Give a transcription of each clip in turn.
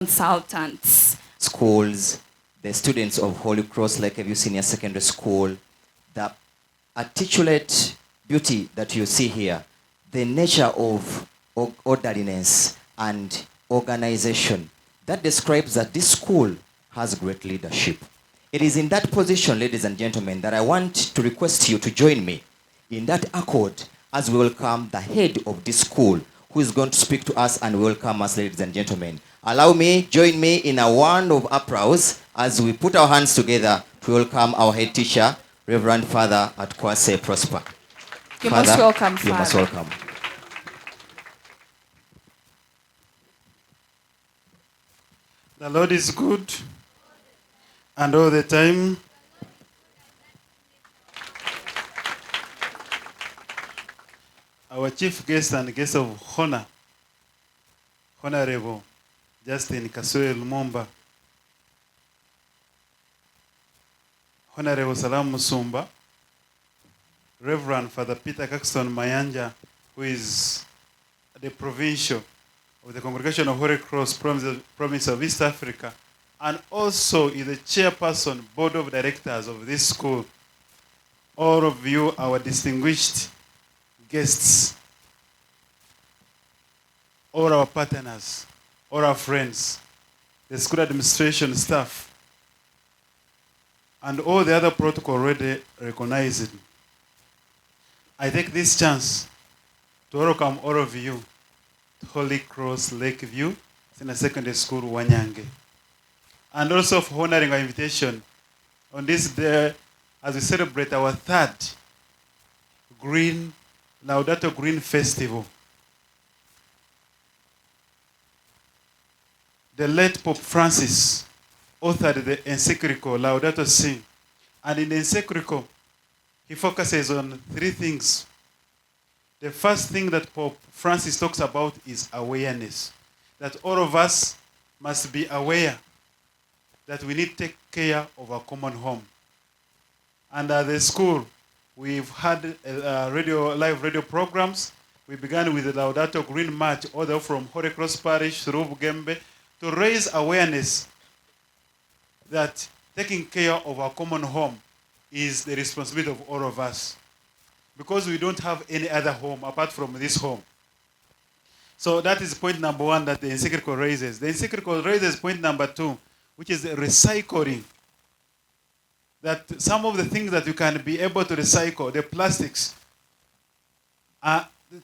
consultants. Schools, the students of Holy Cross Lakeview Senior Secondary School, the articulate beauty that you see here, the nature of orderliness and organization, that describes that this school has great leadership. It is in that position, ladies and gentlemen, that I want to request you to join me in that accord as we welcome the head of this school, who is going to speak to us and welcome us, ladies and gentlemen. Allow me, join me in a round of applause as we put our hands together to welcome our head teacher, Reverend Father at Kwase Prosper. You're Father, most welcome, you're most Father. welcome. The Lord is good, and all the time. Our chief guest and guest of honor, Honorable Justin Kaswele Lumumba, Honorable Salam Musumba, Reverend Father Peter Caxton Mayanja, who is the provincial of the Congregation of Holy Cross, Province of East Africa, and also is the chairperson, board of directors of this school. All of you, our distinguished guests, all our partners, all our friends, the school administration staff, and all the other protocol already recognized. I take this chance to welcome all of you to Holy Cross Lakeview Senior Secondary School, Wanyange. And also for honoring our invitation on this day as we celebrate our third Laudato Green Festival. The late Pope Francis authored the encyclical Laudato Si. And in the encyclical, he focuses on three things. The first thing that Pope Francis talks about is awareness. That all of us must be aware that we need to take care of our common home. And at the school, we've had live radio programs. We began with the Laudato Green March, all the way from Holy Cross Parish through Bugembe, to raise awareness that taking care of our common home is the responsibility of all of us. Because we don't have any other home apart from this home. So that is point number one that the encyclical raises. The encyclical raises point number two, which is recycling. That some of the things that you can be able to recycle, the plastics,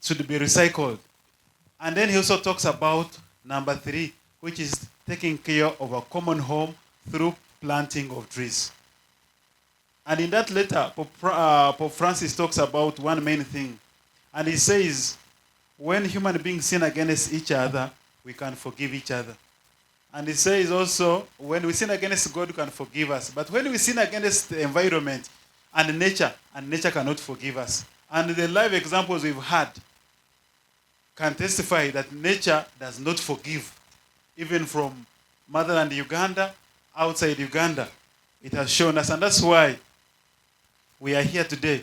should be recycled. And then he also talks about number three, which is taking care of a common home through planting of trees. And in that letter, Pope Francis talks about one main thing. And he says, when human beings sin against each other, we can forgive each other. And he says also, when we sin against God, God can forgive us. But when we sin against the environment and nature cannot forgive us. And the live examples we've had can testify that nature does not forgive. Even from motherland Uganda, outside Uganda, it has shown us. And that's why we are here today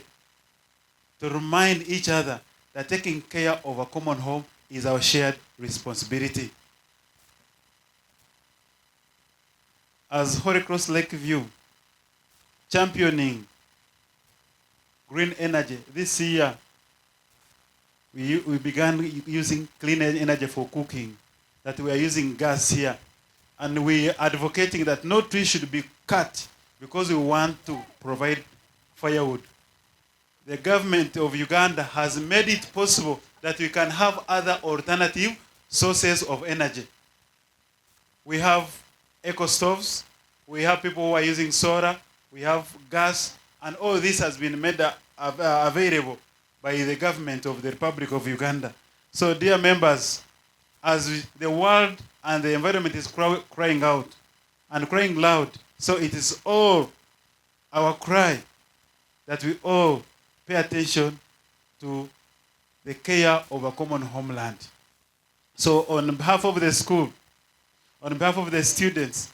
to remind each other that taking care of a common home is our shared responsibility. As Holy Cross Lakeview, championing green energy, this year we began using clean energy for cooking, that we are using gas here. And we are advocating that no tree should be cut because we want to provide firewood. The government of Uganda has made it possible that we can have other alternative sources of energy. We have eco stoves, we have people who are using solar, we have gas, and all this has been made available by the government of the Republic of Uganda. So dear members, as the world and the environment is crying out and crying loud, so it is all our cry that we all pay attention to the care of a common homeland. So on behalf of the school, on behalf of the students,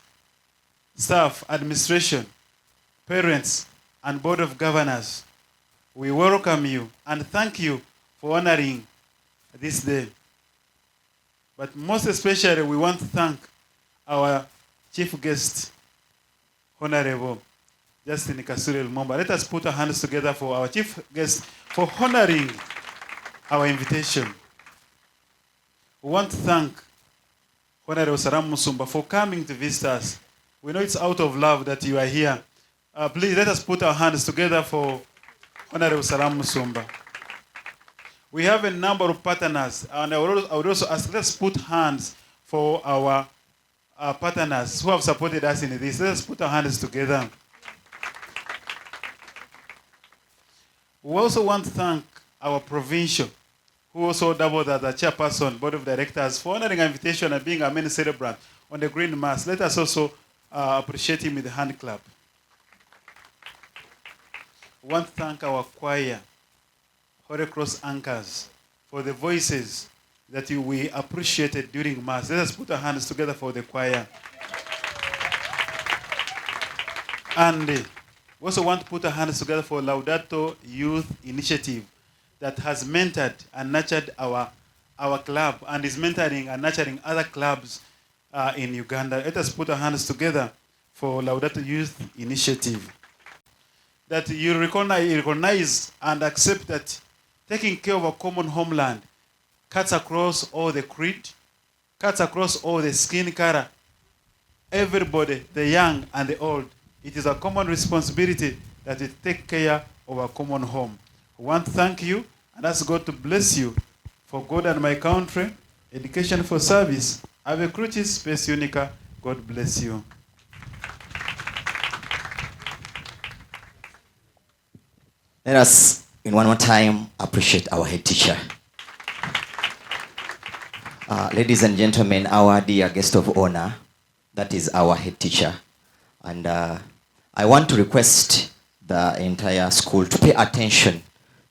staff, administration, parents, and board of governors, we welcome you and thank you for honoring this day. But most especially, we want to thank our chief guest, Honorable Justin Kasuri Lumumba. Let us put our hands together for our chief guest for honoring our invitation. We want to thank Honorable Salam Musumba for coming to visit us. We know it's out of love that you are here. Please let us put our hands together for Honorable Salam Musumba. We have a number of partners, and I would also ask, let's put hands for our partners who have supported us in this. Let's put our hands together. We also want to thank our provincial, who also doubled as the chairperson, board of directors, for honoring our invitation and being a main celebrant on the Green Mass. Let us also appreciate him with the hand clap. We want to thank our choir, Holy Cross anchors, for the voices that we appreciated during Mass. Let us put our hands together for the choir. And we also want to put our hands together for Laudato Youth Initiative that has mentored and nurtured our club and is mentoring and nurturing other clubs in Uganda. Let us put our hands together for Laudato Youth Initiative. That you recognize and accept that taking care of a common homeland cuts across all the creed, cuts across all the skin color, everybody, the young and the old. It is a common responsibility that we take care of our common home. We want to thank you and ask God to bless you for God and my country, education for service, Ave Crucis, Spes Unica. God bless you. Let us, in one more time, appreciate our head teacher. Ladies and gentlemen, our dear guest of honor, that is our head teacher. And I want to request the entire school to pay attention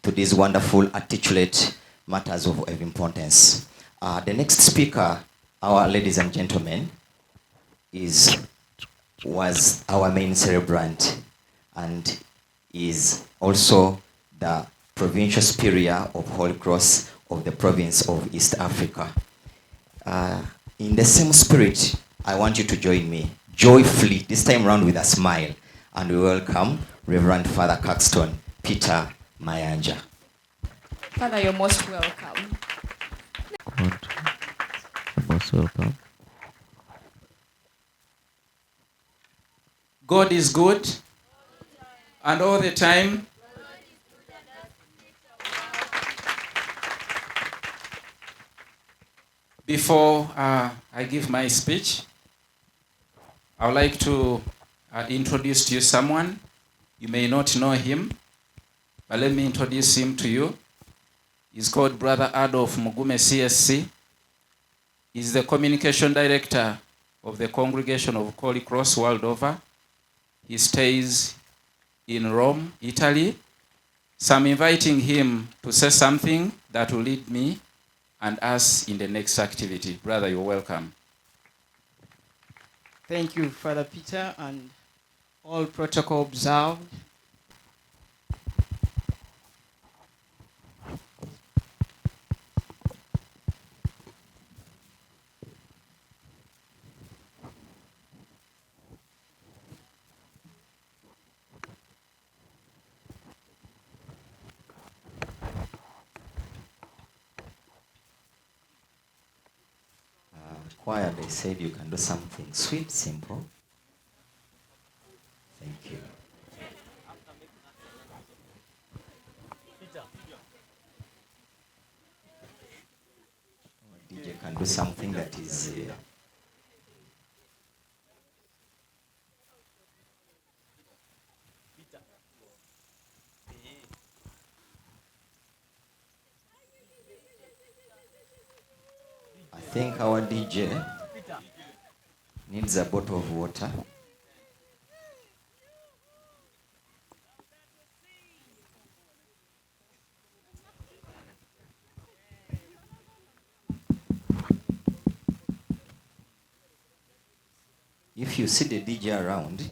to these wonderful articulate matters of importance. The next speaker, our ladies and gentlemen, was our main celebrant and is also the provincial superior of Holy Cross of the province of East Africa. In the same spirit, I want you to join me joyfully, this time around with a smile, and we welcome Reverend Father Caxton Peter Mayanja. Father, you're most welcome. God, you're most welcome. God is good, and all the time. Before I give my speech, I would like to introduce to you someone. You may not know him, but let me introduce him to you. He's called Brother Adolf Mugume CSC. He's the communication director of the Congregation of Holy Cross world over. He stays in Rome, Italy. So I'm inviting him to say something that will lead me and us in the next activity. Brother, you're welcome. Thank you, Father Peter, and all protocol observed. Choir, they said you can do something sweet, simple. Thank you. DJ can do something that is I think our DJ needs a bottle of water. If you see the DJ around,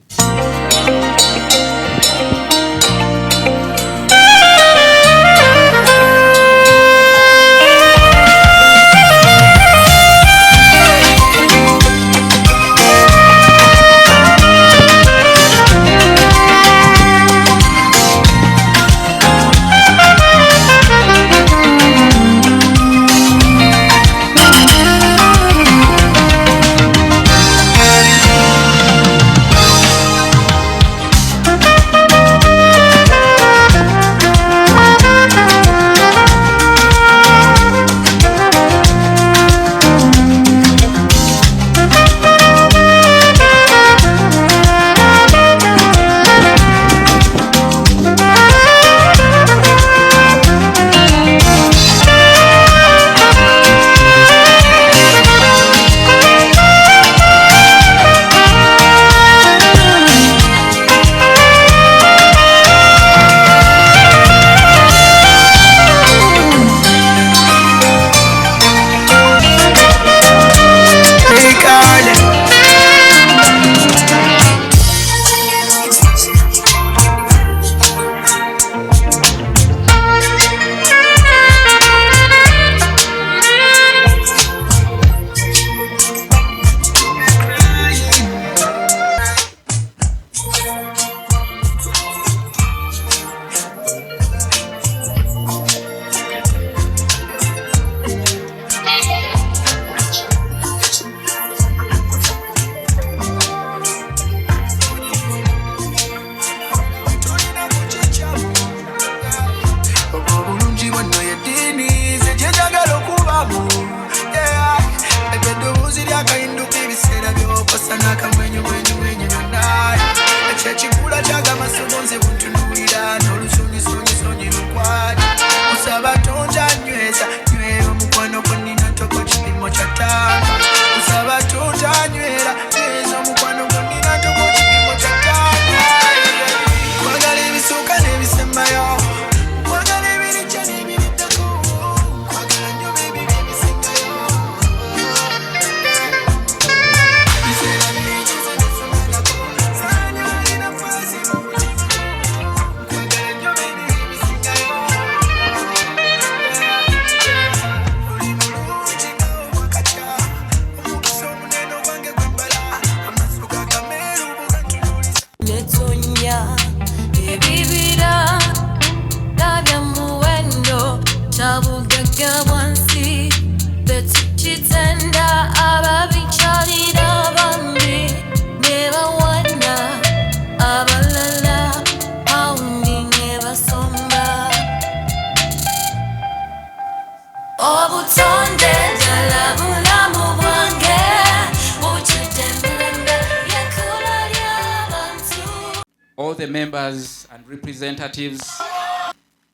the members and representatives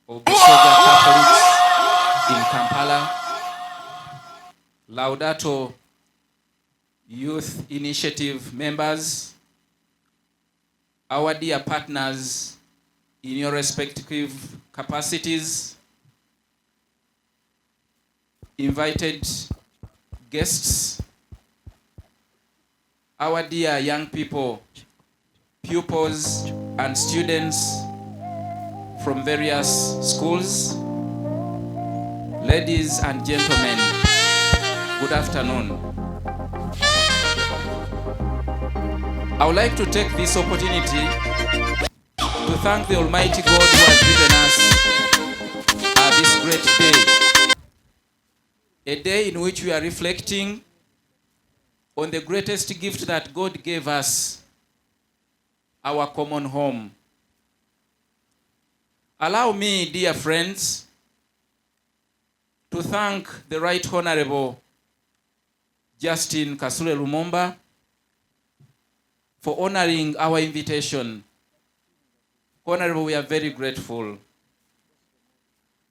of the Soga Catholics in Kampala, Laudato Youth Initiative members, our dear partners in your respective capacities, invited guests, our dear young people, pupils and students from various schools, ladies and gentlemen, good afternoon. I would like to take this opportunity to thank the Almighty God who has given us this great day. A day in which we are reflecting on the greatest gift that God gave us, our common home. Allow me, dear friends, to thank the Right Honorable Justin Kasule Lumumba for honoring our invitation. Honorable, we are very grateful.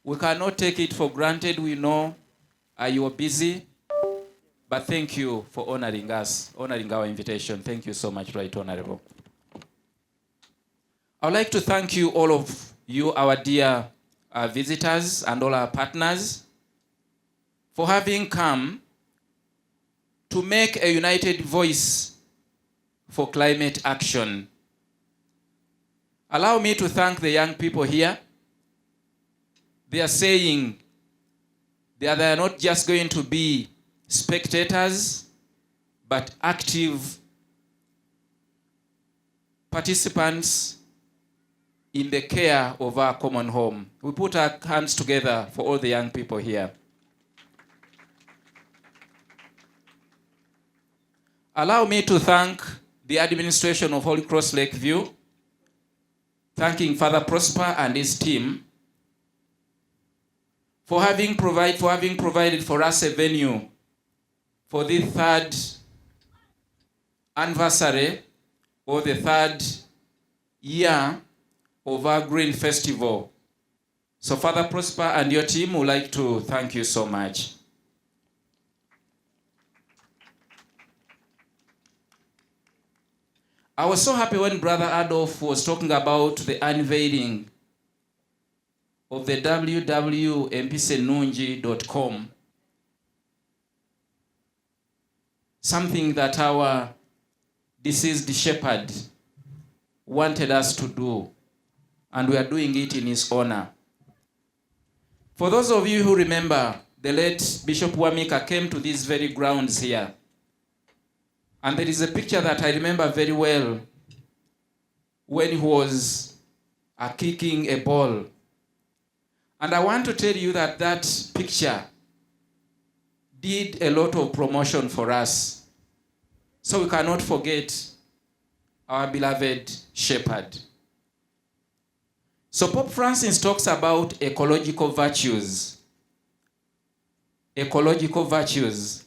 We cannot take it for granted. We know you are busy, but thank you for honoring us, honoring our invitation. Thank you so much, Right Honorable. I would like to thank you, all of you, our dear visitors and all our partners, for having come to make a united voice for climate action. Allow me to thank the young people here. They are saying they are not just going to be spectators, but active participants in the care of our common home. We put our hands together for all the young people here. Allow me to thank the administration of Holy Cross Lakeview, thanking Father Prosper and his team for having provided for us a venue for the third anniversary or the third year of our Green Festival. So Father Prosper and your team would like to thank you so much. I was so happy when Brother Adolf was talking about the unveiling of the www.mpisenungi.com, something that our deceased shepherd wanted us to do, and we are doing it in his honor. For those of you who remember, the late Bishop Wamika came to these very grounds here. And there is a picture that I remember very well when he was kicking a ball. And I want to tell you that that picture did a lot of promotion for us. So we cannot forget our beloved shepherd. So Pope Francis talks about ecological virtues. Ecological virtues.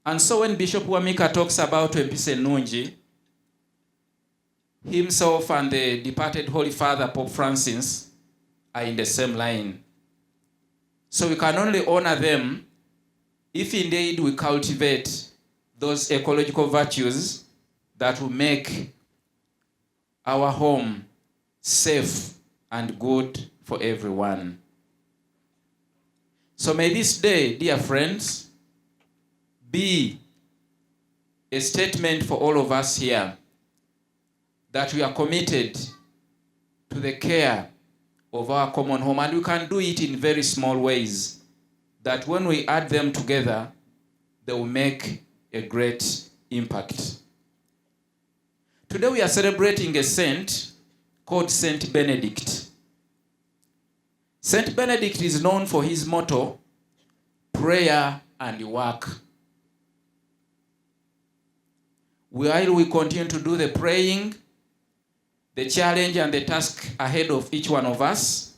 And so when Bishop Wamika talks about Mpisenungi, himself and the departed Holy Father, Pope Francis, are in the same line. So we can only honor them if indeed we cultivate those ecological virtues that will make our home safe and good for everyone. So may this day, dear friends, be a statement for all of us here that we are committed to the care of our common home, and we can do it in very small ways that when we add them together, they will make a great impact. Today we are celebrating a saint called Saint Benedict. Saint Benedict is known for his motto, prayer and work. While we continue to do the praying, the challenge and the task ahead of each one of us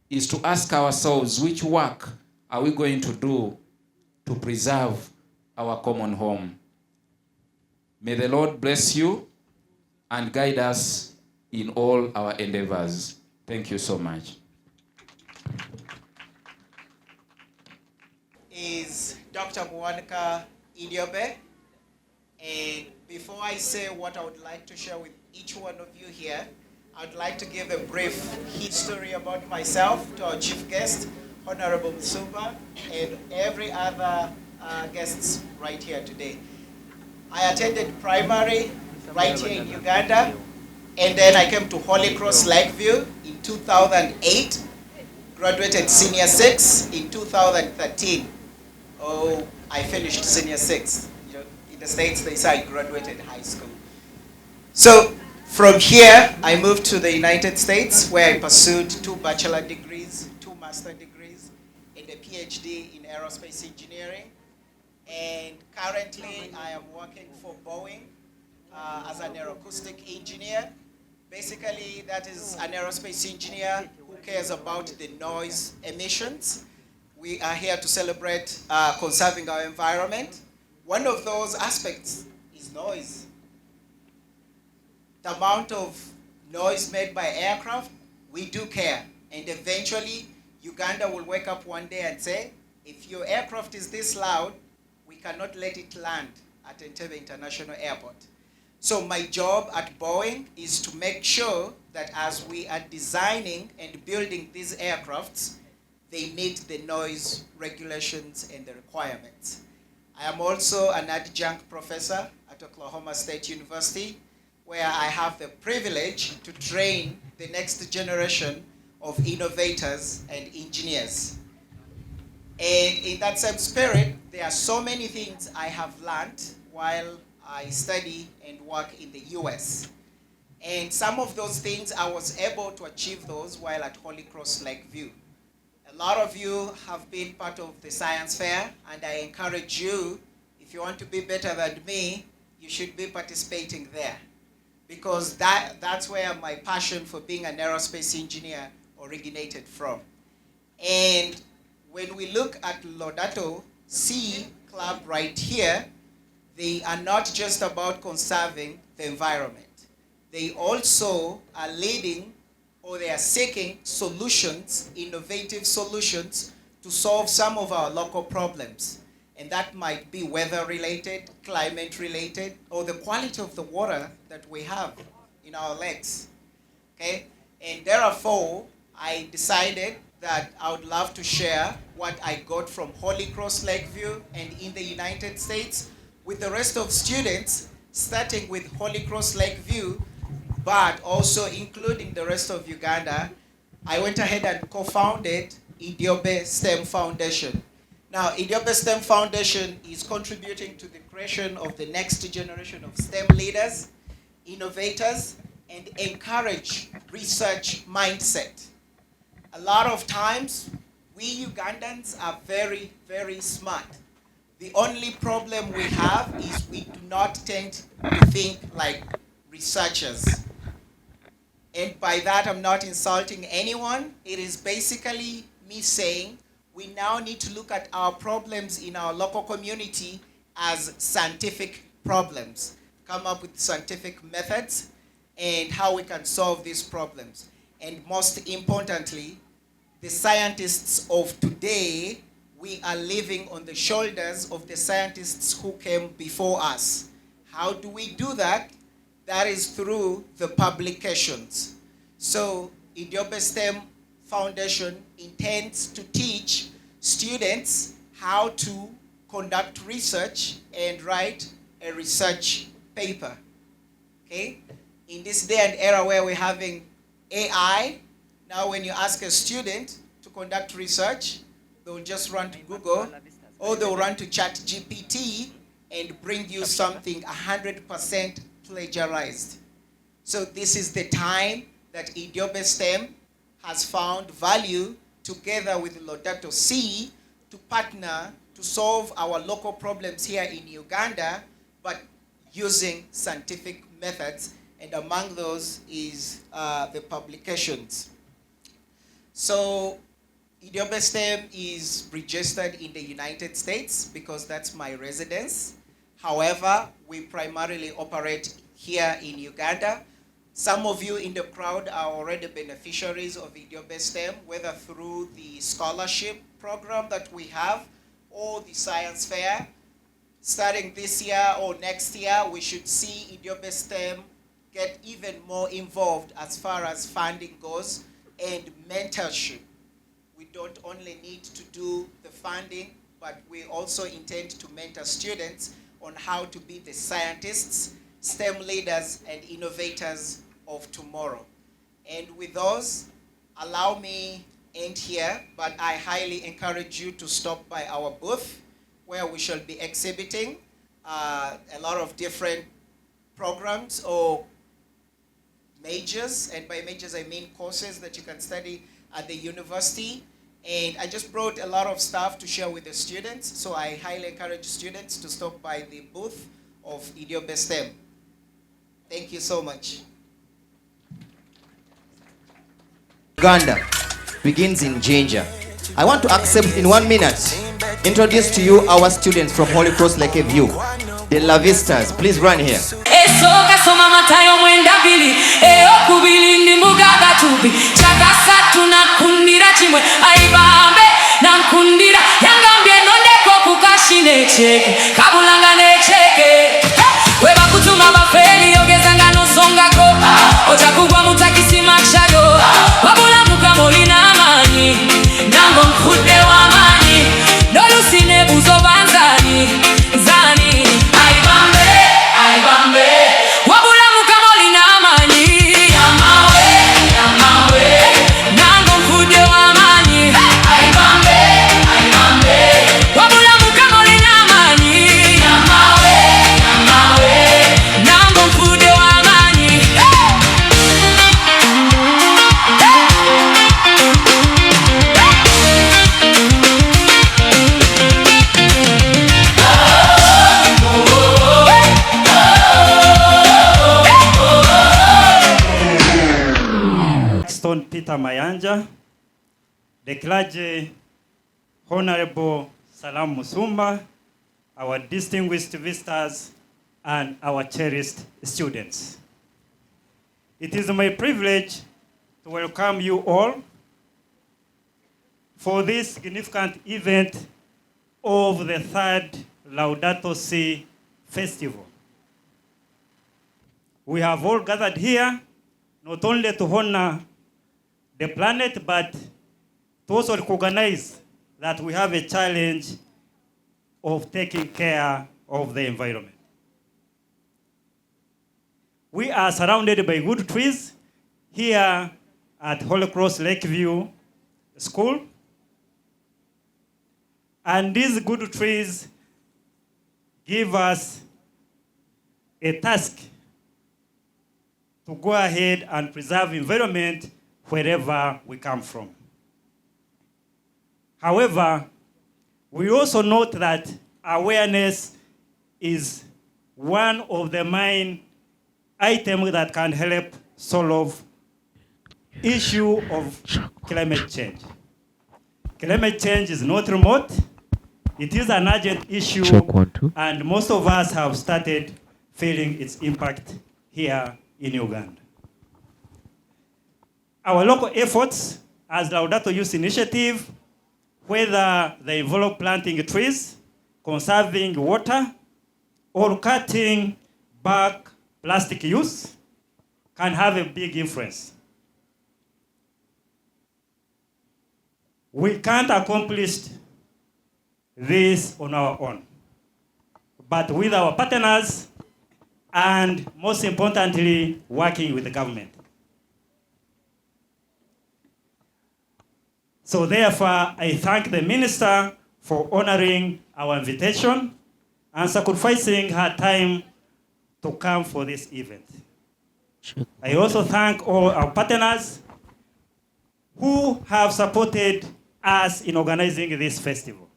is to ask ourselves, which work are we going to do to preserve our common home? May the Lord bless you and guide us in all our endeavors. Thank you so much. Is Dr. Mwanika Idiobe. And before I say what I would like to share with each one of you here, I'd like to give a brief history about myself to our chief guest, Honorable Msuba, and every other guests right here today. I attended primary right here in Uganda, and then I came to Holy Cross Lakeview in 2008, graduated senior 6 in 2013. Oh, I finished senior 6. You know, in the States, they say I graduated high school. So from here, I moved to the United States, where I pursued 2 bachelor degrees, 2 master degrees, and a PhD in aerospace engineering. And currently, I am working for Boeing as an aeroacoustic engineer. Basically, that is an aerospace engineer who cares about the noise emissions. We are here to celebrate conserving our environment. One of those aspects is noise. The amount of noise made by aircraft, we do care. And eventually, Uganda will wake up one day and say, if your aircraft is this loud, we cannot let it land at Entebbe International Airport. So my job at Boeing is to make sure that as we are designing and building these aircrafts, they meet the noise regulations and the requirements. I am also an adjunct professor at Oklahoma State University, where I have the privilege to train the next generation of innovators and engineers. And in that same spirit, there are so many things I have learned while I study and work in the US. And some of those things I was able to achieve those while at Holy Cross Lakeview. A lot of you have been part of the science fair, and I encourage you, if you want to be better than me, you should be participating there. Because that's where my passion for being an aerospace engineer originated from. And when we look at Laudato C Club right here, they are not just about conserving the environment. They also are leading, or they are seeking solutions, innovative solutions, to solve some of our local problems. And that might be weather-related, climate-related, or the quality of the water that we have in our lakes. Okay? And therefore, I decided that I would love to share what I got from Holy Cross Lakeview and in the United States with the rest of students, starting with Holy Cross Lakeview, but also including the rest of Uganda. I went ahead and co-founded Idiobe STEM Foundation. Now, Idiobe STEM Foundation is contributing to the creation of the next generation of STEM leaders, innovators, and encourage research mindset. A lot of times, we Ugandans are very, very smart. The only problem we have is we do not tend to think like researchers. And by that, I'm not insulting anyone. It is basically me saying we now need to look at our problems in our local community as scientific problems, come up with scientific methods and how we can solve these problems. And most importantly, the scientists of today, we are living on the shoulders of the scientists who came before us. How do we do that? That is through the publications. So Idiobe STEM Foundation intends to teach students how to conduct research and write a research paper. Okay? In this day and era where we're having AI, now when you ask a student to conduct research, they'll just run to Google or they'll run to ChatGPT and bring you something 100% plagiarized. So this is the time that Idiobe STEM has found value together with Laudato C to partner to solve our local problems here in Uganda, but using scientific methods, and among those is the publications. So Idiobe STEM is registered in the United States because that's my residence. However, we primarily operate here in Uganda. Some of you in the crowd are already beneficiaries of Idiobe STEM, whether through the scholarship program that we have or the science fair. Starting this year or next year, we should see Idiobe STEM get even more involved as far as funding goes and mentorship. We don't only need to do the funding, but we also intend to mentor students on how to be the scientists, STEM leaders, and innovators of tomorrow. And with those, allow me end here, but I highly encourage you to stop by our booth where we shall be exhibiting a lot of different programs or majors, and by majors I mean courses that you can study at the university. And I just brought a lot of stuff to share with the students, so I highly encourage students to stop by the booth of Idiobe STEM. Thank you so much. Uganda begins in Jinja. I want to accept in 1 minute, introduce to you our students from Holy Cross Lake View, the La Vistas. Please run here. Esoka soma matayo mwenda bili okubili ndi mugaga tubi chakasatu na kundira chimwe aibambe na nkundira yangambye nondeko kukashine cheke kabulanga necheke weba kutuma bafeli yogezanga nosongako otakugwa mutakisima chago wabula mukamolina amanyi nango mfude wamanyi nolusine buzo banzani zani aibambe wabula mukamolina amanyi yamawe nango mfude wamanyi aibambe wabula mukamolina amanyi yamawe nango mfude wamanyi Stone Peter Mayanja, the clergy, Honorable Salam Musumba, our distinguished visitors, and our cherished students. It is my privilege to welcome you all for this significant event of the third Laudato Si Festival. We have all gathered here not only to honor the planet, but to also recognize that we have a challenge of taking care of the environment. We are surrounded by good trees here at Holy Cross Lakeview School. And these good trees give us a task to go ahead and preserve environment wherever we come from. However, we also note that awareness is one of the main items that can help solve issue of climate change. Climate change is not remote. It is an urgent issue, Check 1, 2. and most of us have started feeling its impact here in Uganda. Our local efforts as Laudato Youth Initiative, whether they involve planting trees, conserving water, or cutting back plastic use, can have a big influence. We can't accomplish this on our own, but with our partners and most importantly, working with the government. So therefore, I thank the minister for honoring our invitation and sacrificing her time to come for this event. I also thank all our partners who have supported us in organizing this festival.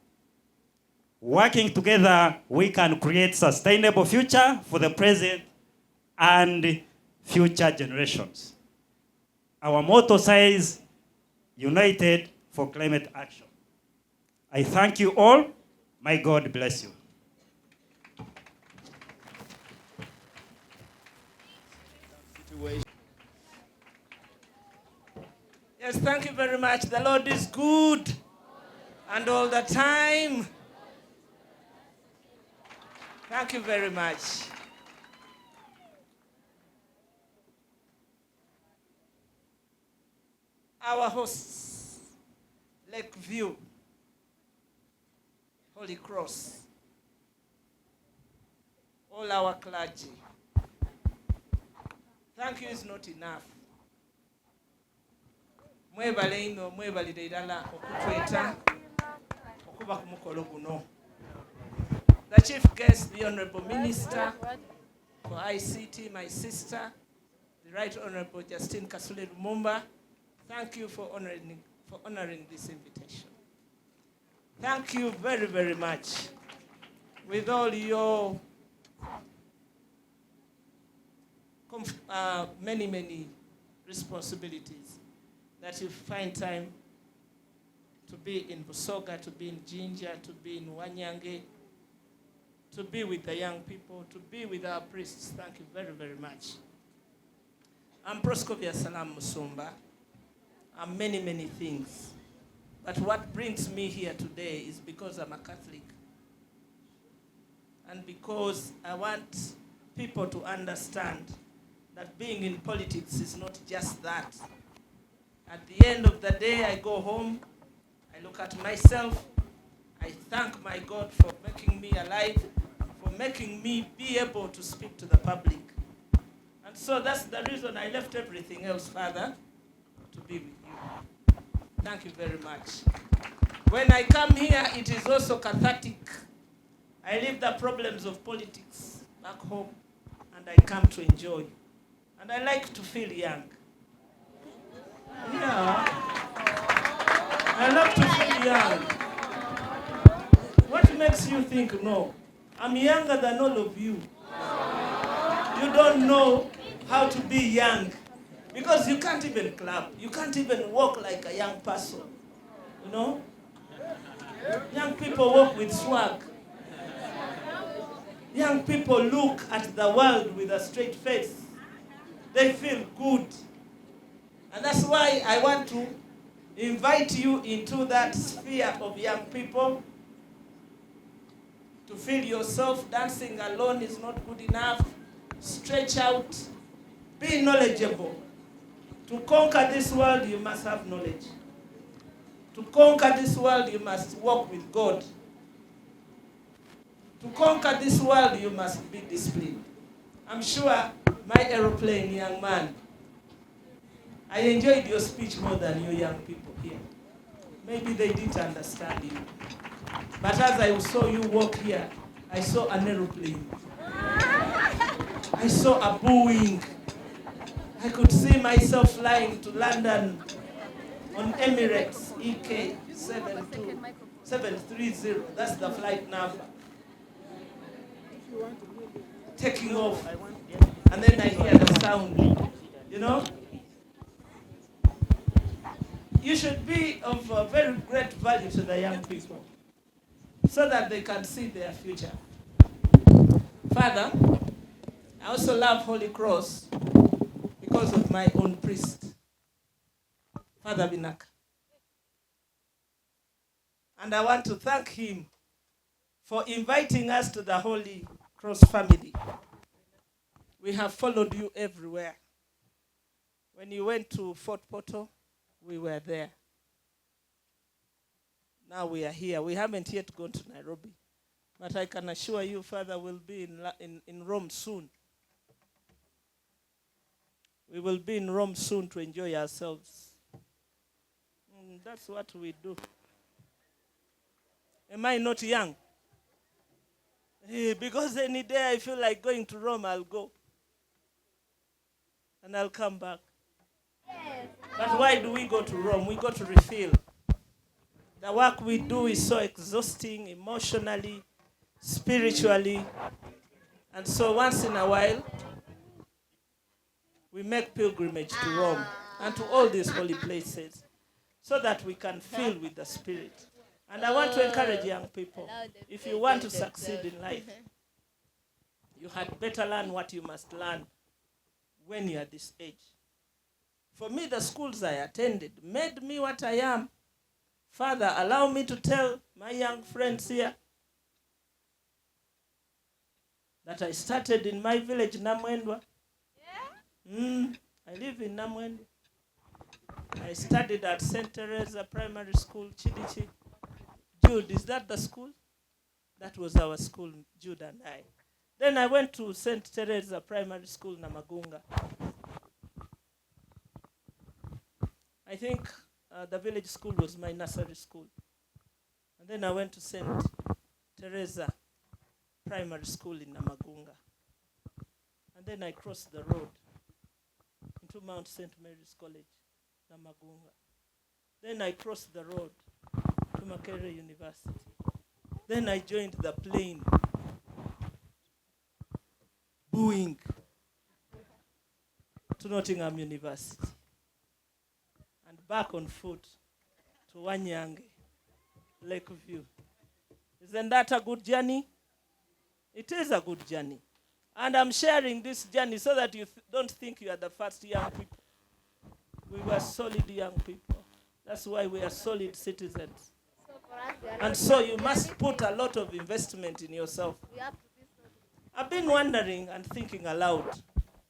Working together, we can create sustainable future for the present and future generations. Our motto says, United for Climate Action. I thank you all. May God bless you. Yes, thank you very much. The Lord is good. And all the time. Thank you very much. Our hosts, Lakeview, Holy Cross, all our clergy. Thank you is not enough. Mwebale ino mwebalire irala okutweta okuba ku mukolo guno. The chief guest, the Honorable Minister for ICT, my sister, the Right Honorable Justine Kasule Lumumba, thank you for honoring this invitation. Thank you very, very much. With all your many responsibilities, that you find time to be in Busoga, to be in Jinja, to be in Wanyange, to be with the young people, to be with our priests. Thank you very, very much. I'm Proscovia Salam Musumba. I'm many things. But what brings me here today is because I'm a Catholic. And because I want people to understand that being in politics is not just that. At the end of the day, I go home, I look at myself, I thank my God for making me alive, for making me be able to speak to the public. And so that's the reason I left everything else, Father, to be with you. Thank you very much. When I come here, it is also cathartic. I leave the problems of politics back home, and I come to enjoy. And I like to feel young. Yeah. I love to feel young. What makes you think no? I'm younger than all of you. You don't know how to be young. Because you can't even clap. You can't even walk like a young person. You know? Young people walk with swag. Young people look at the world with a straight face. They feel good. And that's why I want to invite you into that sphere of young people. To feel yourself dancing alone is not good enough. Stretch out. Be knowledgeable. To conquer this world, you must have knowledge. To conquer this world, you must walk with God. To conquer this world, you must be disciplined. I'm sure my aeroplane, young man, I enjoyed your speech more than you young people here. Maybe they didn't understand you. But as I saw you walk here, I saw an aeroplane. I saw a Boeing. I could see myself flying to London on Emirates EK 730. That's the flight number. Taking off. And then I hear the sound. You know? You should be of very great value to the young people so that they can see their future. Father, I also love Holy Cross because of my own priest, Father Binaka. And I want to thank him for inviting us to the Holy Cross family. We have followed you everywhere. When you went to Fort Portal, we were there. Now we are here. We haven't yet gone to Nairobi. But I can assure you, Father, we'll be in Rome soon. We will be in Rome soon to enjoy ourselves. That's what we do. Am I not young? Because any day I feel like going to Rome, I'll go. And I'll come back. But why do we go to Rome? We go to refill. The work we do is so exhausting emotionally, spiritually. And so once in a while, we make pilgrimage to Rome and to all these holy places so that we can fill with the Spirit. And I want to encourage young people, if you want to succeed in life, you had better learn what you must learn when you are this age. For me, the schools I attended made me what I am. Father, allow me to tell my young friends here that I started in my village, Namwendwa. I live in Namwendwa. I studied at St. Teresa Primary School, Chidichi. Jude, is that the school? That was our school, Jude and I. Then I went to St. Teresa Primary School, Namagunga. I think the village school was my nursery school. And then I went to St. Teresa Primary School in Namagunga. And then I crossed the road into Mount St. Mary's College, Namagunga. Then I crossed the road to Makerere University. Then I joined the plane, Boeing, to Nottingham University. And back on foot to Wanyange, Lakeview. Isn't that a good journey? It is a good journey. And I'm sharing this journey so that you don't think you are the first young people. We were solid young people. That's why we are solid citizens. And so you must put a lot of investment in yourself. I've been wondering and thinking aloud,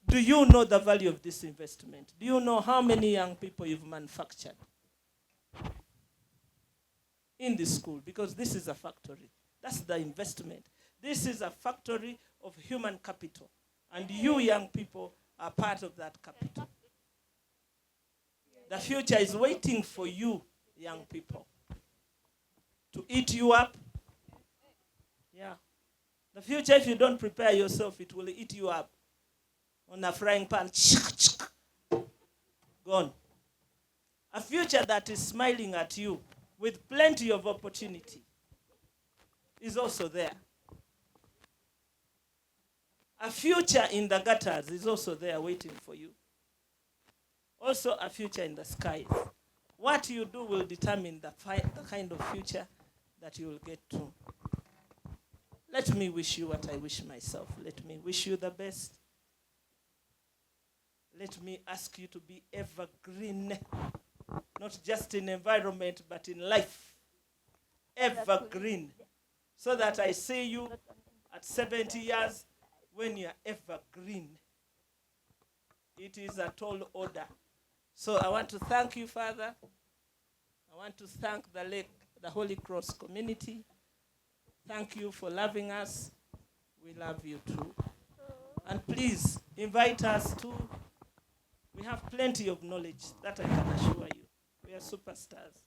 do you know the value of this investment? Do you know how many young people you've manufactured in this school? Because this is a factory. That's the investment. This is a factory of human capital. And you young people are part of that capital. The future is waiting for you, young people, to eat you up. Yeah. The future, if you don't prepare yourself, it will eat you up on a frying pan. Gone. A future that is smiling at you with plenty of opportunity is also there. A future in the gutters is also there waiting for you. Also a future in the skies. What you do will determine the kind of future that you will get to. Let me wish you what I wish myself. Let me wish you the best. Let me ask you to be evergreen, not just in environment, but in life. Evergreen. So that I see you at 70 years when you are evergreen. It is a tall order. So I want to thank you, Father. I want to thank the Holy Cross community. Thank you for loving us. We love you too. And please invite us to. We have plenty of knowledge, that I can assure you. We are superstars.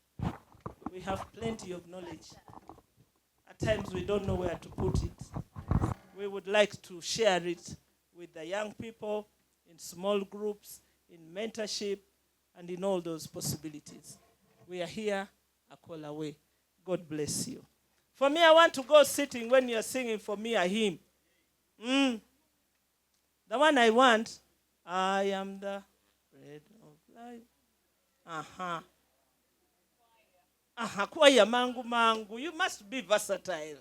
We have plenty of knowledge. At times we don't know where to put it. We would like to share it with the young people in small groups, in mentorship, and in all those possibilities. We are here a call away. God bless you. For me, I want to go sitting when you're singing for me a hymn. The one I want, I am the bread of life. Kwaya mangu mangu. You must be versatile.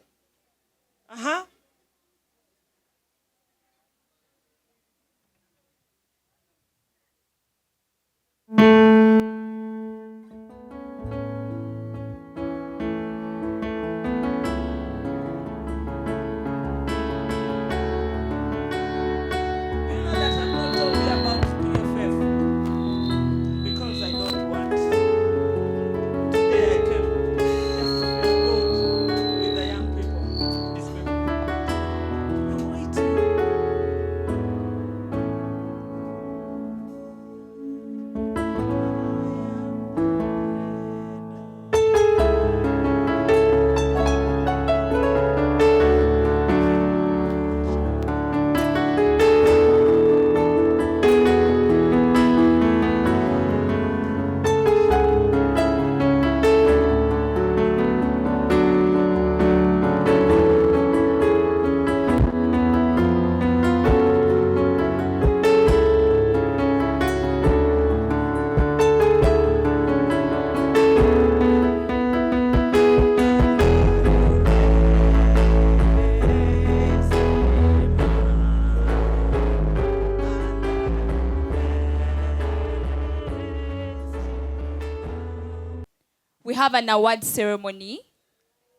have an award ceremony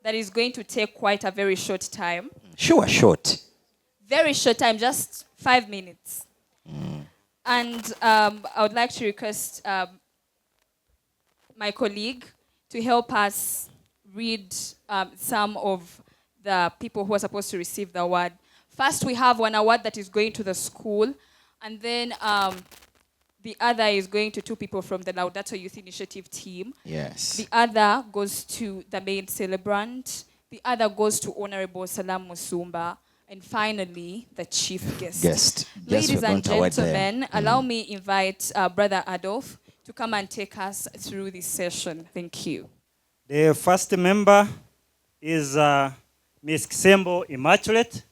that is going to take quite a very short time. Sure, short. Very short time, just 5 minutes. And I would like to request my colleague to help us read some of the people who are supposed to receive the award. First, we have one award that is going to the school, and then the other is going to 2 people from the Laudato Youth Initiative team. Yes. The other goes to the main celebrant. The other goes to Honorable Salam Musumba. And finally, the chief guest. Ladies and gentlemen, allow me invite Brother Adolf to come and take us through this session. Thank you. The first member is Ms. Kisembo Immaculate.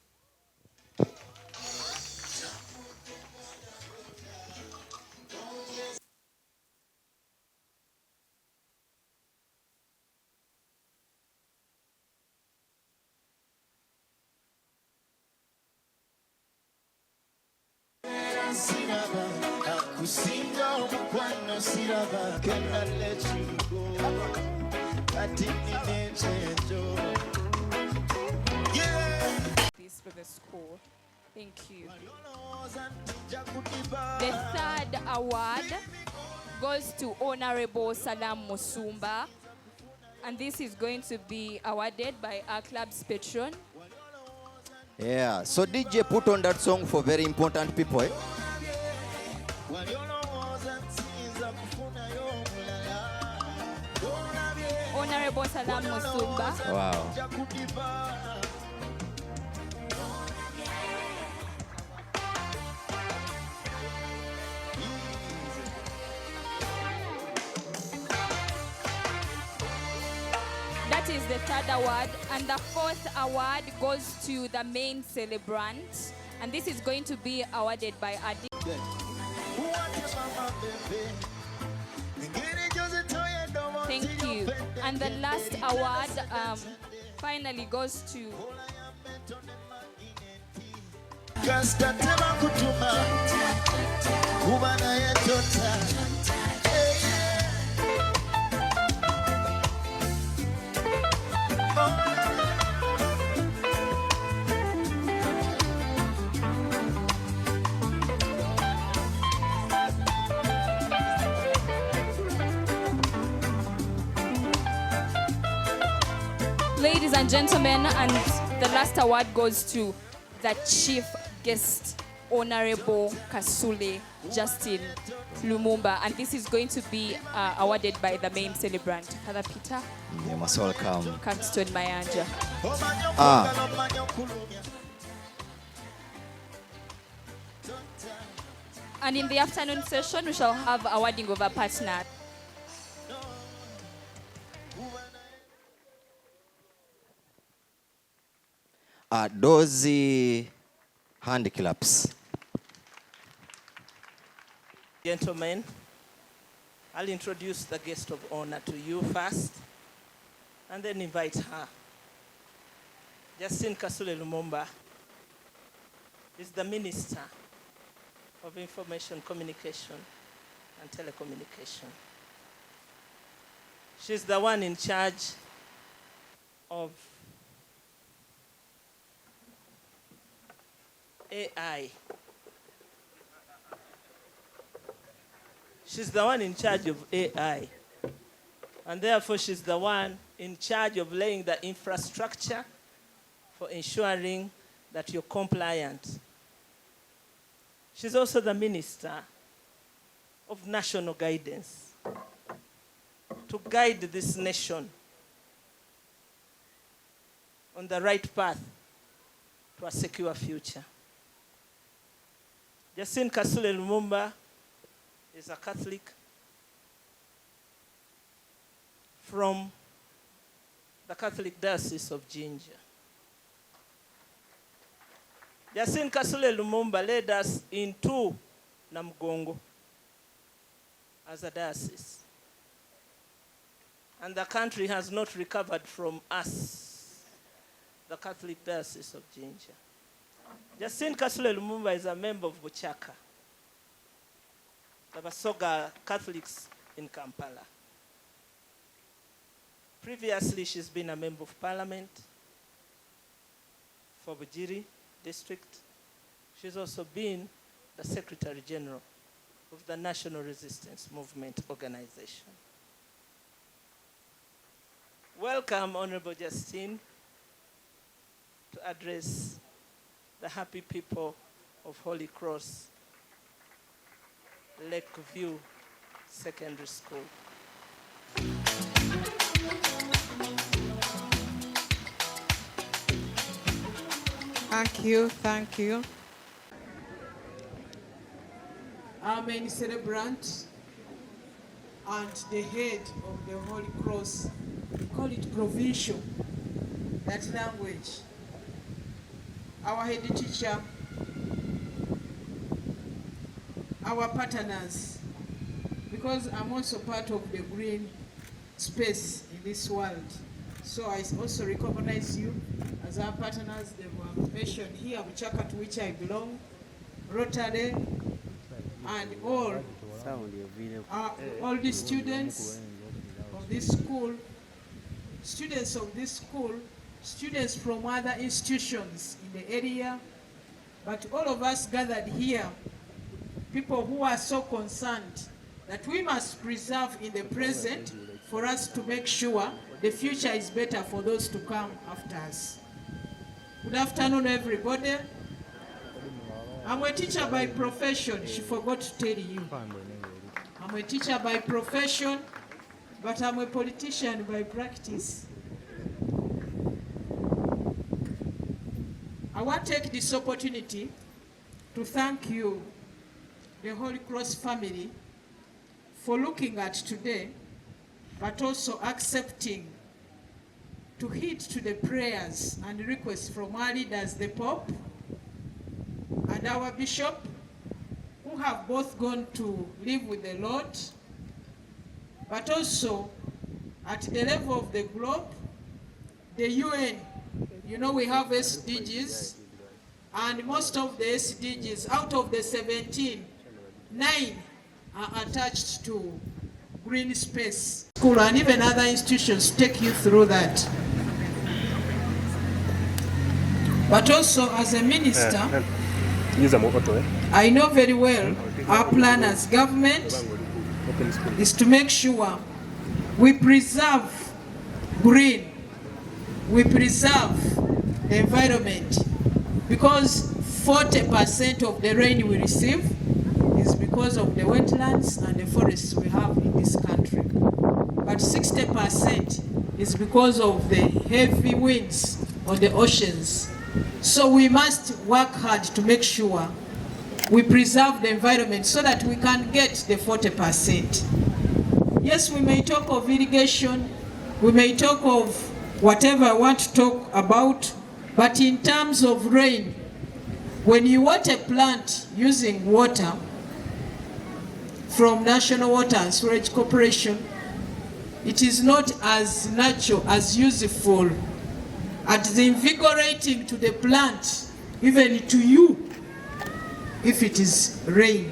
This for the school. Thank you. The third award goes to Honorable Salam Musumba. And this is going to be awarded by our club's patron. Yeah, so DJ put on that song for very important people. Eh? Honorable Salam Musumba. Wow. That is the third award. And the fourth award goes to the main celebrant. And this is going to be awarded by Adi. Thank you. And the last award finally goes to ladies and gentlemen, and the last award goes to the chief guest, Honorable Kasule Justin Lumumba, and this is going to be awarded by the main celebrant, Father Peter. You must all come. Caxton Mayanja. And in the afternoon session, we shall have awarding of a partner. Those hand claps. Gentlemen, I'll introduce the guest of honor to you first, and then invite her. Justin Kasule Lumumba is the Minister of Information, Communication, and Telecommunication. She's the one in charge of AI. She's the one in charge of AI. And therefore, she's the one in charge of laying the infrastructure for ensuring that you're compliant. She's also the Minister of National Guidance to guide this nation on the right path to a secure future. Justin Kasule Lumumba is a Catholic from the Catholic Diocese of Jinja. Justin Kasule Lumumba led us into Namgongo as a diocese. And the country has not recovered from us, the Catholic Diocese of Jinja. Justin Kasule Lumumba is a member of Buchaka, the Basoga Catholics in Kampala. Previously, she's been a member of parliament for Bujiri district. She's also been the Secretary General of the National Resistance Movement Organization. Welcome, Honorable Justine, to address the happy people of Holy Cross, Lakeview Secondary School. Thank you, thank you. Our main celebrant and the head of the Holy Cross, we call it provincial, that language. Our head teacher, our partners, because I'm also part of the green space in this world. So I also recognize you as our partners. They were mentioned here, Buchaka, to which I belong, Rotary, and all the students of this school, students from other institutions in the area, but all of us gathered here, people who are so concerned that we must preserve in the present for us to make sure the future is better for those to come after us. Good afternoon, everybody. I'm a teacher by profession. She forgot to tell you. I'm a teacher by profession, but I'm a politician by practice. I want to take this opportunity to thank you, the Holy Cross family, for looking at today, but also accepting to heed to the prayers and requests from our leaders, the Pope and our Bishop, who have both gone to live with the Lord, but also at the level of the globe, the UN. You know, we have SDGs, and most of the SDGs, out of the 17, 9 are attached to green space. School and even other institutions take you through that. But also as a minister, I know very well our plan as government is to make sure we preserve green, we preserve the environment, because 40% of the rain we receive is because of the wetlands and the forests we have in this country. But 60% is because of the heavy winds on the oceans. So we must work hard to make sure we preserve the environment so that we can get the 40%. Yes, we may talk of irrigation, we may talk of whatever I want to talk about, but in terms of rain, when you water a plant using water from National Water and Storage Corporation, it is not as natural, as useful, as invigorating to the plant, even to you, if it is rain,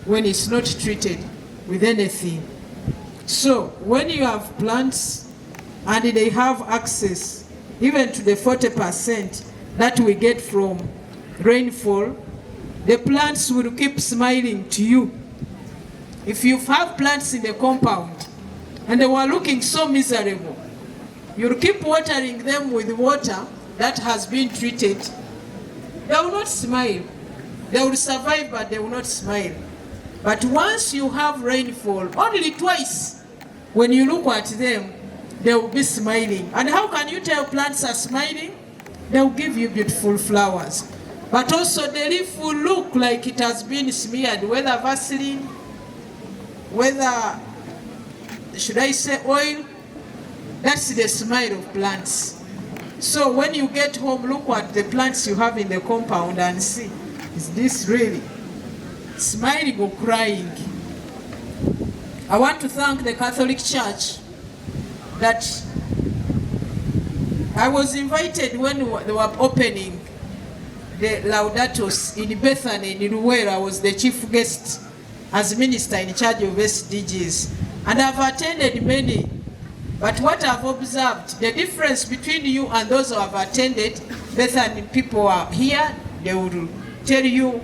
when it's not treated with anything. So when you have plants and they have access even to the 40% that we get from rainfall, the plants will keep smiling to you. If you have plants in the compound and they were looking so miserable, you'll keep watering them with water that has been treated, they will not smile. They will survive, but they will not smile. But once you have rainfall, only twice, when you look at them, they will be smiling. And how can you tell plants are smiling? They will give you beautiful flowers. But also the leaf will look like it has been smeared, whether Vaseline, whether, should I say, oil. That's the smile of plants. So when you get home, look at the plants you have in the compound and see, is this really smiling or crying? I want to thank the Catholic Church that I was invited when they were opening the Laudatos in Bethany in Ruwera. I was the chief guest as minister in charge of SDGs. And I've attended many But what I've observed, the difference between you and those who have attended, Bethany people are here, they will tell you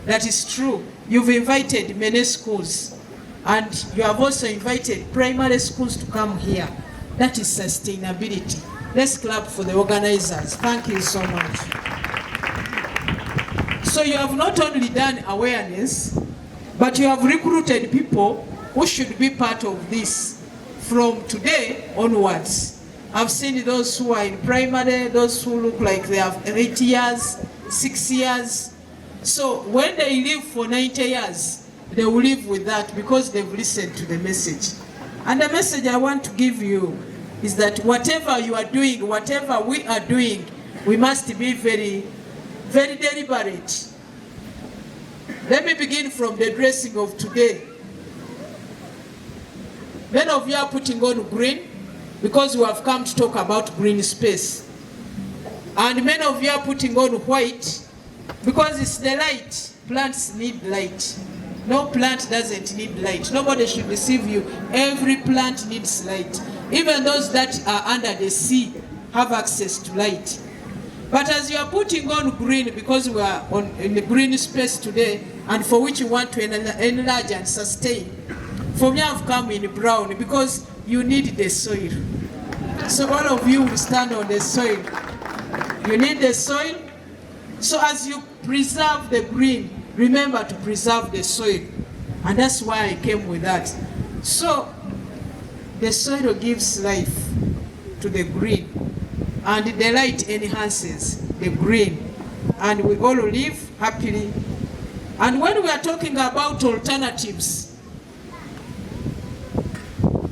that is true. You've invited many schools, and you have also invited primary schools to come here. That is sustainability. Let's clap for the organizers. Thank you so much. So you have not only done awareness, but you have recruited people who should be part of this from today onwards. I've seen those who are in primary, those who look like they have 8 years, 6 years. So when they live for 90 years, they will live with that because they've listened to the message. And the message I want to give you is that whatever you are doing, whatever we are doing, we must be very, very deliberate. Let me begin from the dressing of today. Many of you are putting on green because we have come to talk about green space. And many of you are putting on white because it's the light. Plants need light. No plant doesn't need light. Nobody should deceive you. Every plant needs light. Even those that are under the sea have access to light. But as you are putting on green, because we are in the green space today, and for which you want to enlarge and sustain, for me I've come in brown because you need the soil. So all of you will stand on the soil. You need the soil. So as you preserve the green, remember to preserve the soil. And that's why I came with that. So the soil gives life to the green, and the light enhances the green, and we all live happily. And when we are talking about alternatives,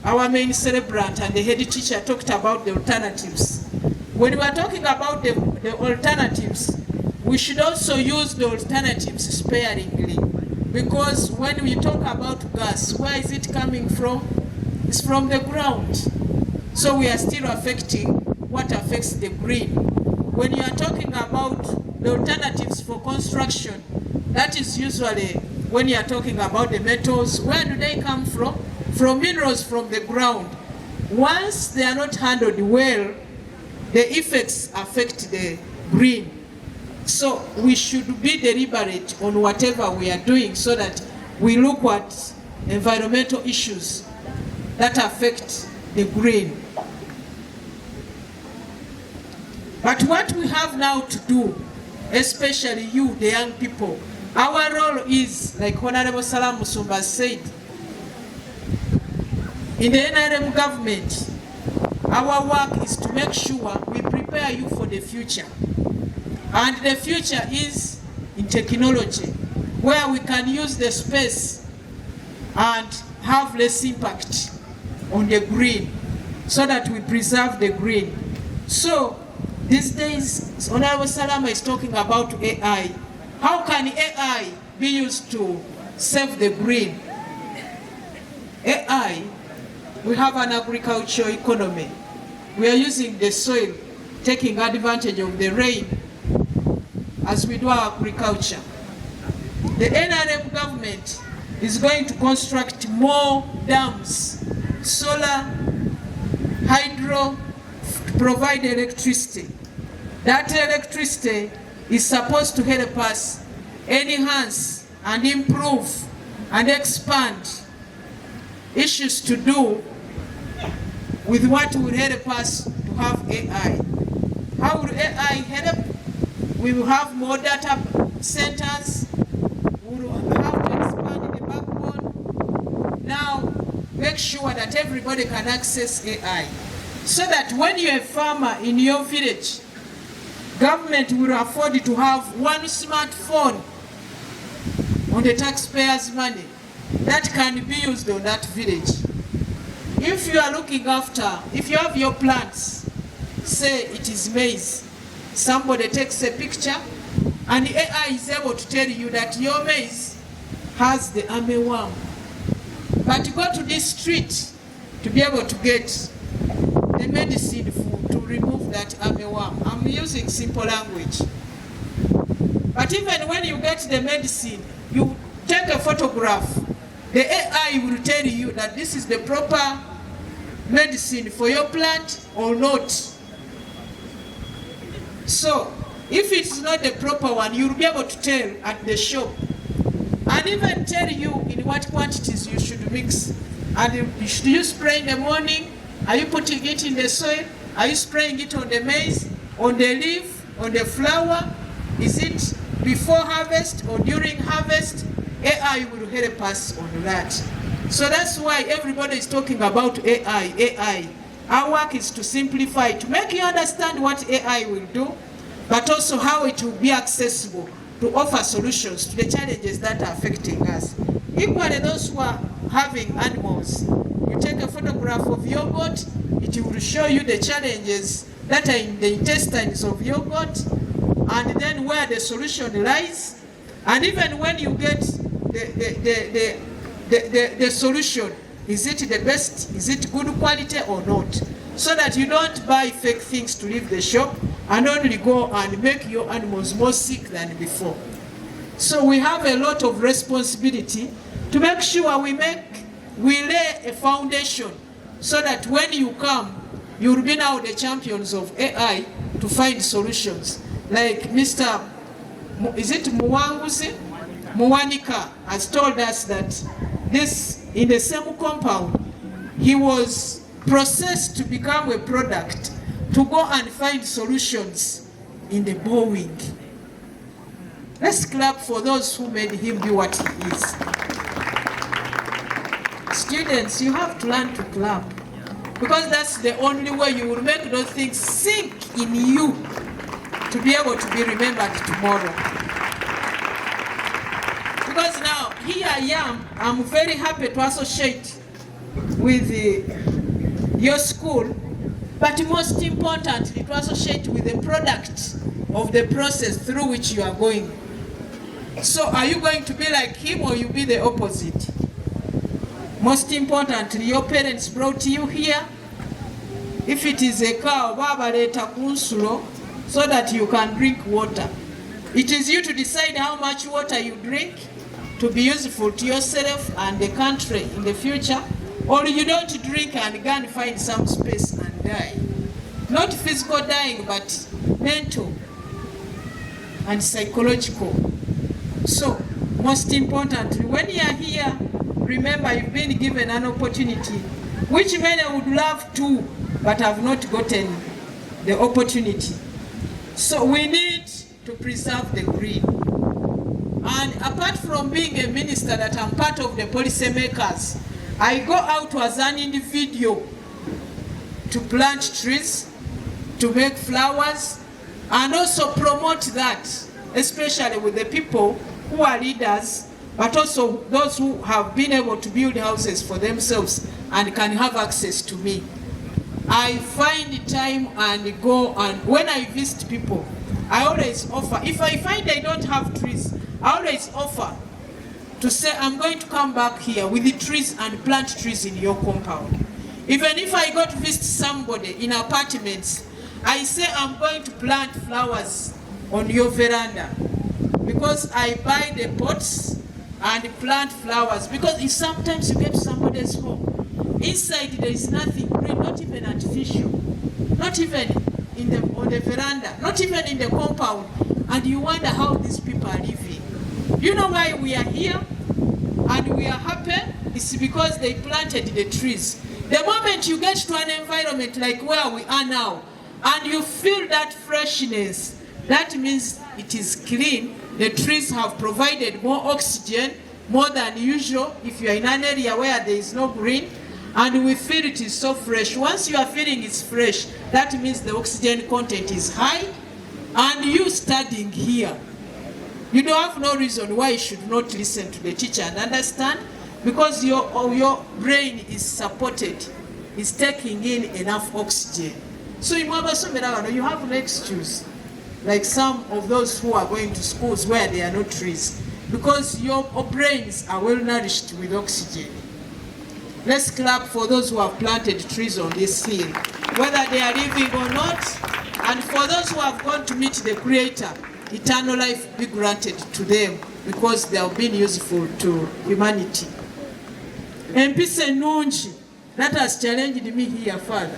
our main celebrant and the head teacher talked about the alternatives. When we are talking about the alternatives, we should also use the alternatives sparingly, because when we talk about gas, where is it coming from? It's from the ground. So we are still affecting what affects the green. When you are talking about the alternatives for construction, that is usually when you are talking about the metals. Where do they come from? From minerals from the ground. Once they are not handled well, the effects affect the green. So we should be deliberate on whatever we are doing so that we look at environmental issues that affect the green. But what we have now to do, especially you, the young people, our role is, like Honorable Salam Musumba said, in the NRM government, our work is to make sure we prepare you for the future. And the future is in technology, where we can use the space and have less impact on the green, so that we preserve the green. So these days, Honorable Salama is talking about AI. How can AI be used to save the green? AI, we have an agricultural economy. We are using the soil, taking advantage of the rain as we do our agriculture. The NRM government is going to construct more dams, solar, hydro, to provide electricity. That electricity is supposed to help us enhance and improve and expand issues to do with what will help us to have AI. How will AI help? We will have more data centers. We will have to expand the backbone. Now, make sure that everybody can access AI, so that when you're a farmer in your village, government will afford to have one smartphone on the taxpayers' money that can be used on that village. If you are looking after, if you have your plants, say it is maize, somebody takes a picture and the AI is able to tell you that your maize has the armyworm. But you go to this street to be able to get the medicine to remove that armyworm. I'm using simple language. But even when you get the medicine, you take a photograph, the AI will tell you that this is the proper medicine for your plant or not. So, if it's not the proper one, you'll be able to tell at the shop and even tell you in what quantities you should mix. And should you spray in the morning? Are you putting it in the soil? Are you spraying it on the maize, on the leaf, on the flower? Is it before harvest or during harvest? AI will help us on that. So that's why everybody is talking about AI. Our work is to simplify, to make you understand what AI will do, but also how it will be accessible to offer solutions to the challenges that are affecting us. Equally, those who are having animals, you take a photograph of yogurt, it will show you the challenges that are in the intestines of yogurt, and then where the solution lies. And even when you get the solution, is it the best, is it good quality or not? So that you don't buy fake things to leave the shop and only go and make your animals more sick than before. So we have a lot of responsibility to make sure we lay a foundation so that when you come, you will be now the champions of AI to find solutions. Like Mr. Muwanika has told us that this, in the same compound, he was processed to become a product to go and find solutions in the Boeing. Let's clap for those who made him be what he is. Students, you have to learn to clap, because that's the only way you will make those things sink in you to be able to be remembered tomorrow. Because now, here I am, I'm very happy to associate with your school, but most importantly, to associate with the product of the process through which you are going. So are you going to be like him or you be the opposite? Most importantly, your parents brought you here. If it is a cow, so that you can drink water. It is you to decide how much water you drink to be useful to yourself and the country in the future, or you don't drink and go and find some space and die. Not physical dying, but mental and psychological. So, most importantly, when you are here, remember you've been given an opportunity, which many would love to, but have not gotten the opportunity. So we need to preserve the green. And apart from being a minister that I'm part of the policy makers, I go out as an individual to plant trees, to make flowers, and also promote that, especially with the people who are leaders, but also those who have been able to build houses for themselves and can have access to me. I find time and go, and when I visit people, I always offer. If I find I don't have trees, I always offer to say, I'm going to come back here with the trees and plant trees in your compound. Even if I go to visit somebody in apartments, I say, I'm going to plant flowers on your veranda, because I buy the pots and plant flowers. Because if sometimes you get to somebody's home, inside there is nothing green, not even artificial, not even on the veranda, not even in the compound, and you wonder how these people are living. You know why we are here and we are happy? It's because they planted the trees. The moment you get to an environment like where we are now, and you feel that freshness, that means it is clean. The trees have provided more oxygen, more than usual, if you are in an area where there is no green, and we feel it is so fresh. Once you are feeling it's fresh, that means the oxygen content is high, and you studying here, you don't have no reason why you should not listen to the teacher and understand, because your brain is supported, is taking in enough oxygen. So you have no excuse, like some of those who are going to schools where there are no trees, because your brains are well nourished with oxygen. Let's clap for those who have planted trees on this hill, whether they are living or not, and for those who have gone to meet the Creator, eternal life be granted to them, because they have been useful to humanity. Empise nungi, that has challenged me here further.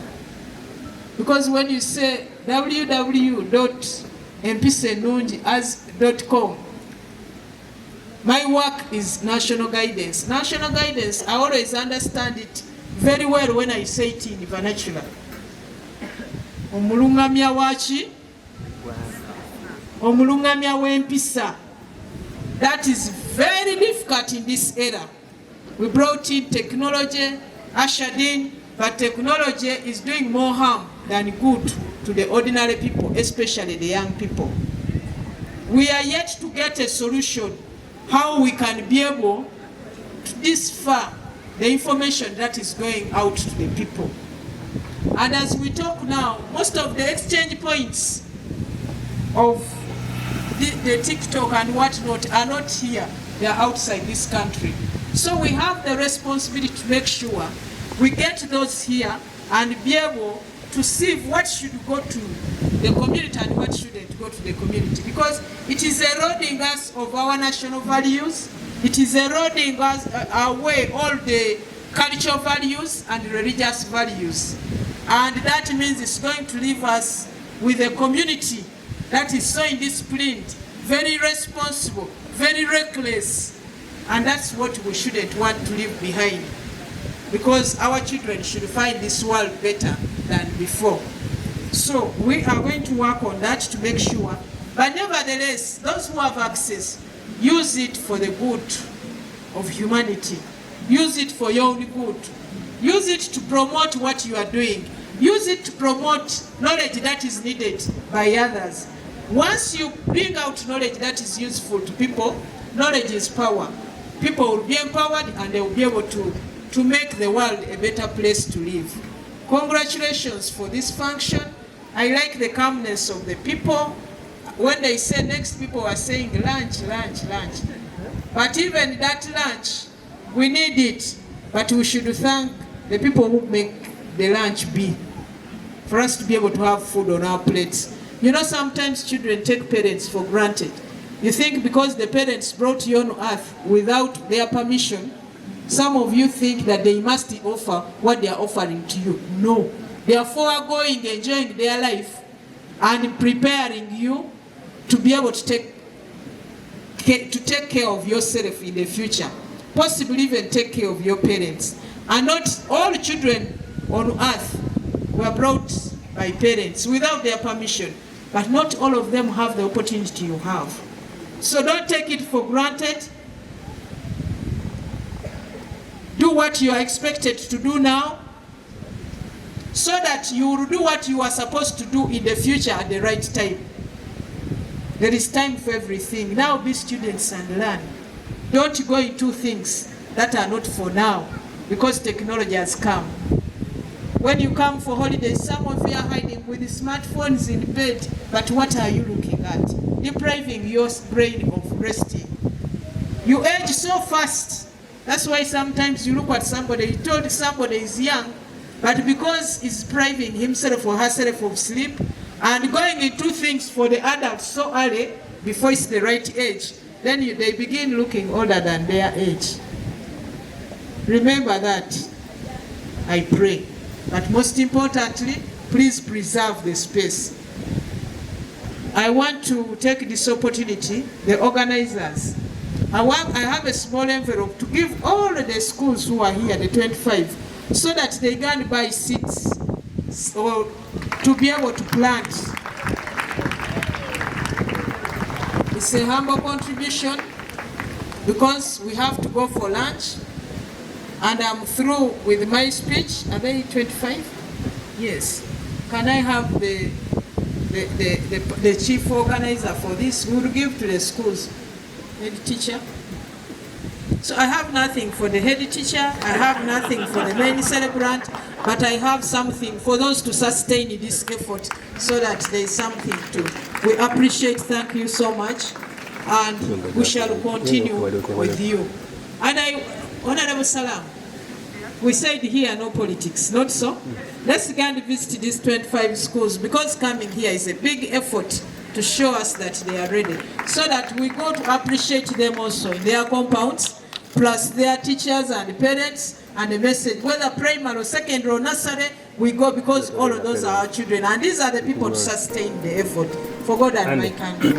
Because when you say www.mpisenungi.com, my work is national guidance. National guidance, I always understand it very well when I say it in vernacular. Omulungamya wachi? Omulungamya w'empisa. That is very difficult in this era. We brought in technology, ushered in, but technology is doing more harm than good to the ordinary people, especially the young people. We are yet to get a solution how we can be able to decipher the information that is going out to the people. And as we talk now, most of the exchange points of the TikTok and whatnot are not here, they are outside this country. So we have the responsibility to make sure we get those here and be able to see what should go to the community and what shouldn't go to the community. Because it is eroding us of our national values, it is eroding us away all the cultural values and religious values. And that means it's going to leave us with a community that is so indisciplined, very irresponsible, very reckless. And that's what we shouldn't want to leave behind. Because our children should find this world better than before. So we are going to work on that to make sure. But nevertheless, those who have access, use it for the good of humanity. Use it for your own good. Use it to promote what you are doing. Use it to promote knowledge that is needed by others. Once you bring out knowledge that is useful to people, knowledge is power. People will be empowered and they will be able to make the world a better place to live. Congratulations for this function. I like the calmness of the people. When they say next, people are saying lunch, lunch, lunch. But even that lunch, we need it. But we should thank the people who make the lunch be, for us to be able to have food on our plates. You know, sometimes children take parents for granted. You think because the parents brought you on earth without their permission, some of you think that they must offer what they are offering to you. No. They are foregoing, enjoying their life, and preparing you to be able to take care of yourself in the future. Possibly even take care of your parents. And not all children on earth were brought by parents without their permission. But not all of them have the opportunity you have. So don't take it for granted. Do what you are expected to do now, so that you will do what you are supposed to do in the future at the right time. There is time for everything. Now be students and learn. Don't go into things that are not for now, because technology has come. When you come for holidays, some of you are hiding with the smartphones in bed, but what are you looking at? Depriving your brain of resting. You age so fast. That's why sometimes you look at somebody, you told somebody is young, but because he's depriving himself or herself of sleep and going into things for the adults so early before it's the right age, then they begin looking older than their age. Remember that, I pray. But most importantly, please preserve the space. I want to take this opportunity, the organizers. I have a small envelope to give all the schools who are here, the 25, so that they can buy seeds or to be able to plant. It's a humble contribution because we have to go for lunch. And I'm through with my speech. Are they 25? Yes. Can I have the chief organizer for this? We'll give to the schools. Head teacher. So I have nothing for the head teacher. I have nothing for the main celebrant. But I have something for those to sustain this effort so that there is something to. We appreciate, thank you so much. And we shall continue with you. And Honorable Salam, we said here no politics, not so? Let's go and visit these 25 schools, because coming here is a big effort to show us that they are ready, so that we go to appreciate them also in their compounds, plus their teachers and parents, and the message, whether primary or secondary or nursery, we go because all of those are our children. And these are the people to sustain the effort. For God and my country.